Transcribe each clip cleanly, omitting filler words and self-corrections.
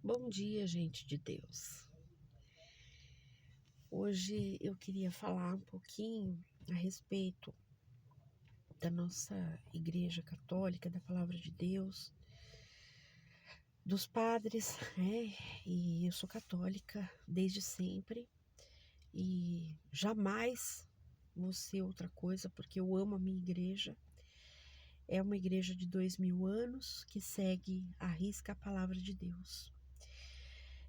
Bom dia, gente de Deus. Hoje eu queria falar um pouquinho a respeito da nossa Igreja Católica, da Palavra de Deus, dos padres, né? E eu sou católica desde sempre e jamais vou ser outra coisa, porque eu amo a minha igreja. É uma igreja de 2000 anos que segue à risca a Palavra de Deus.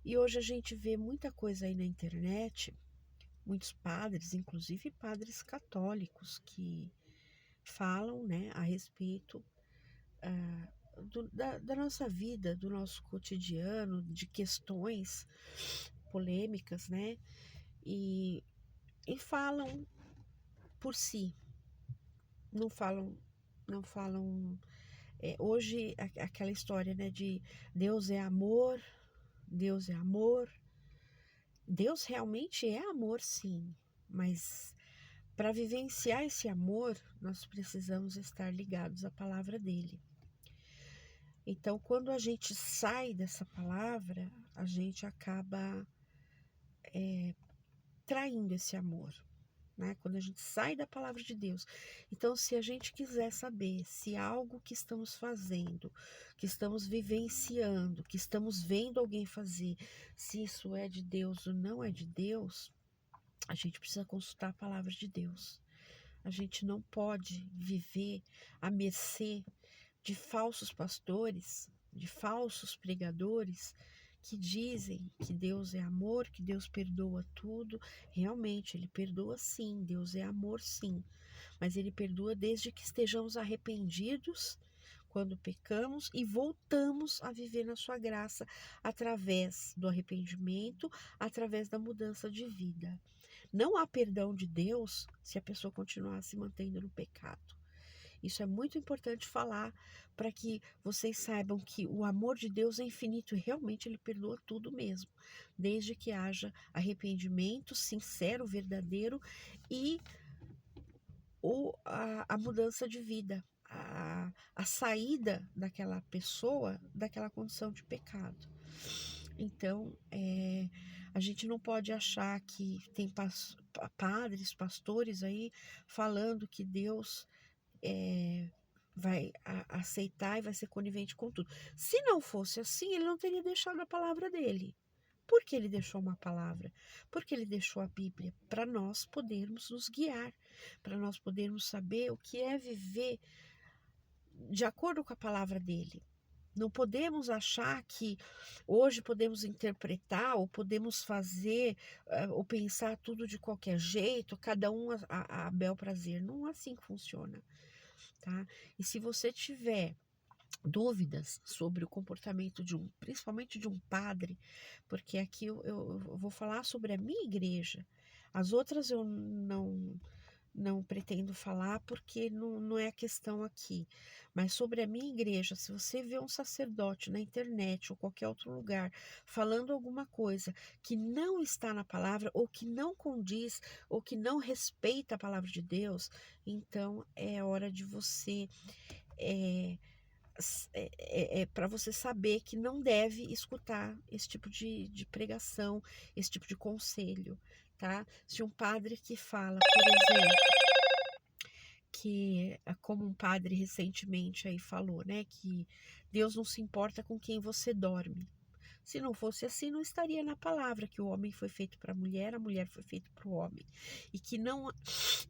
E hoje a gente vê muita coisa aí na internet, muitos padres, inclusive padres católicos, que falam, né, a respeito da nossa vida, do nosso cotidiano, de questões polêmicas, né, e, e falam por si, não falam, não falam. Hoje aquela história, né, de Deus é amor, Deus é amor. Deus realmente é amor, sim, mas para vivenciar esse amor, nós precisamos estar ligados à palavra dele. Então, quando a gente sai dessa palavra, a gente acaba traindo esse amor, né? Quando a gente sai da palavra de Deus. Então, se a gente quiser saber se algo que estamos fazendo, que estamos vivenciando, que estamos vendo alguém fazer, se isso é de Deus ou não é de Deus, a gente precisa consultar a palavra de Deus. A gente não pode viver à mercê de falsos pastores, de falsos pregadores que dizem que Deus é amor, que Deus perdoa tudo. Realmente, Ele perdoa sim, Deus é amor sim, mas Ele perdoa desde que estejamos arrependidos quando pecamos e voltamos a viver na sua graça através do arrependimento, através da mudança de vida. Não há perdão de Deus se a pessoa continuar se mantendo no pecado. Isso é muito importante falar para que vocês saibam que o amor de Deus é infinito e realmente Ele perdoa tudo mesmo, desde que haja arrependimento sincero, verdadeiro e a mudança de vida, a saída daquela pessoa daquela condição de pecado. Então, a gente não pode achar que tem padres, pastores aí falando que Deus vai aceitar e vai ser conivente com tudo. Se não fosse assim, ele não teria deixado a palavra dele. Por que ele deixou uma palavra? Porque ele deixou a Bíblia para nós podermos nos guiar, para nós podermos saber o que é viver de acordo com a palavra dele. Não podemos achar que hoje podemos interpretar ou podemos fazer ou pensar tudo de qualquer jeito, cada um a bel prazer. Não é assim que funciona, tá? E se você tiver dúvidas sobre o comportamento principalmente de um padre, porque aqui eu vou falar sobre a minha igreja, as outras eu não pretendo falar porque não é a questão aqui, mas sobre a minha igreja, se você vê um sacerdote na internet ou qualquer outro lugar falando alguma coisa que não está na palavra ou que não condiz ou que não respeita a palavra de Deus, então é hora de você para você saber que não deve escutar esse tipo de pregação, esse tipo de conselho, tá? Se um padre que fala, por exemplo, que, como um padre recentemente aí falou, né, que Deus não se importa com quem você dorme. Se não fosse assim, não estaria na palavra que o homem foi feito para a mulher foi feita para o homem. E que não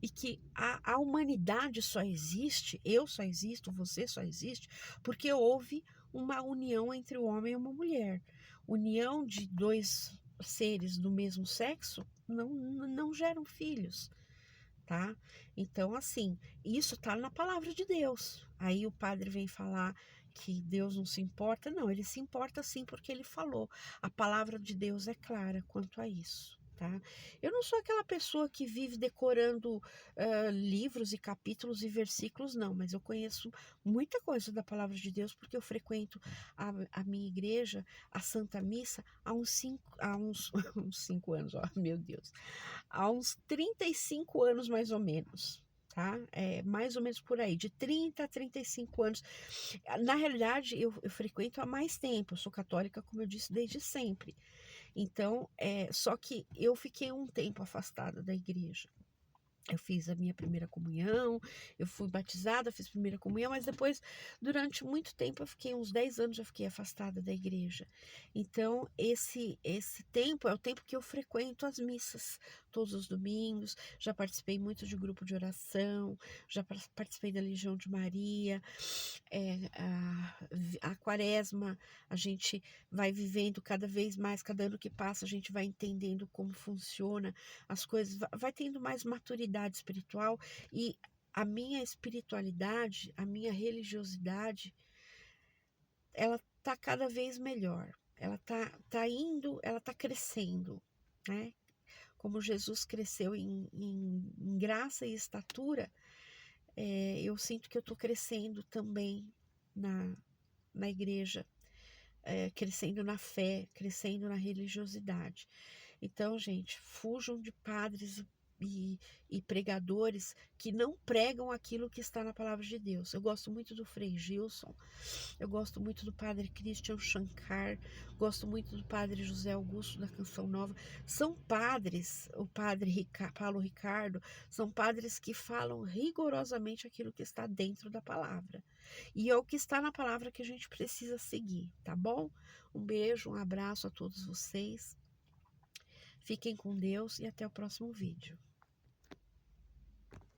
e que a humanidade só existe, eu só existo, você só existe, porque houve uma união entre o homem e uma mulher. União de dois seres do mesmo sexo não geram filhos, tá? Então, assim, isso tá na palavra de Deus. Aí o padre vem falar que Deus não se importa. Não, ele se importa sim, porque ele falou. A palavra de Deus é clara quanto a isso, tá? Eu não sou aquela pessoa que vive decorando livros e capítulos e versículos, não, mas eu conheço muita coisa da palavra de Deus porque eu frequento a minha igreja, a Santa Missa, uns 5 anos, ó, meu Deus, há uns 35 anos mais ou menos, tá? É mais ou menos por aí, de 30 a 35 anos. Na realidade, eu frequento há mais tempo, eu sou católica, como eu disse, desde sempre. Então, só que eu fiquei um tempo afastada da igreja. Eu fiz a minha primeira comunhão, eu fui batizada, fiz primeira comunhão, mas depois, durante muito tempo, eu fiquei uns 10 anos, eu fiquei afastada da igreja. Então, esse tempo é o tempo que eu frequento as missas todos os domingos, já participei muito de grupo de oração, já participei da Legião de Maria, a quaresma, a gente vai vivendo cada vez mais, cada ano que passa, a gente vai entendendo como funciona as coisas, vai tendo mais maturidade espiritual e a minha espiritualidade, a minha religiosidade, ela tá cada vez melhor. Ela tá indo, ela tá crescendo, né? Como Jesus cresceu em graça e estatura, eu sinto que eu tô crescendo também na igreja, crescendo na fé, crescendo na religiosidade. Então, gente, fujam de padres e pregadores que não pregam aquilo que está na palavra de Deus. Eu gosto muito do Frei Gilson, eu gosto muito do padre Christian Shankar, gosto muito do padre José Augusto da Canção Nova. São padres, o padre Paulo Ricardo, são padres que falam rigorosamente aquilo que está dentro da palavra. E é o que está na palavra que a gente precisa seguir, tá bom? Um beijo, um abraço a todos vocês. Fiquem com Deus e até o próximo vídeo.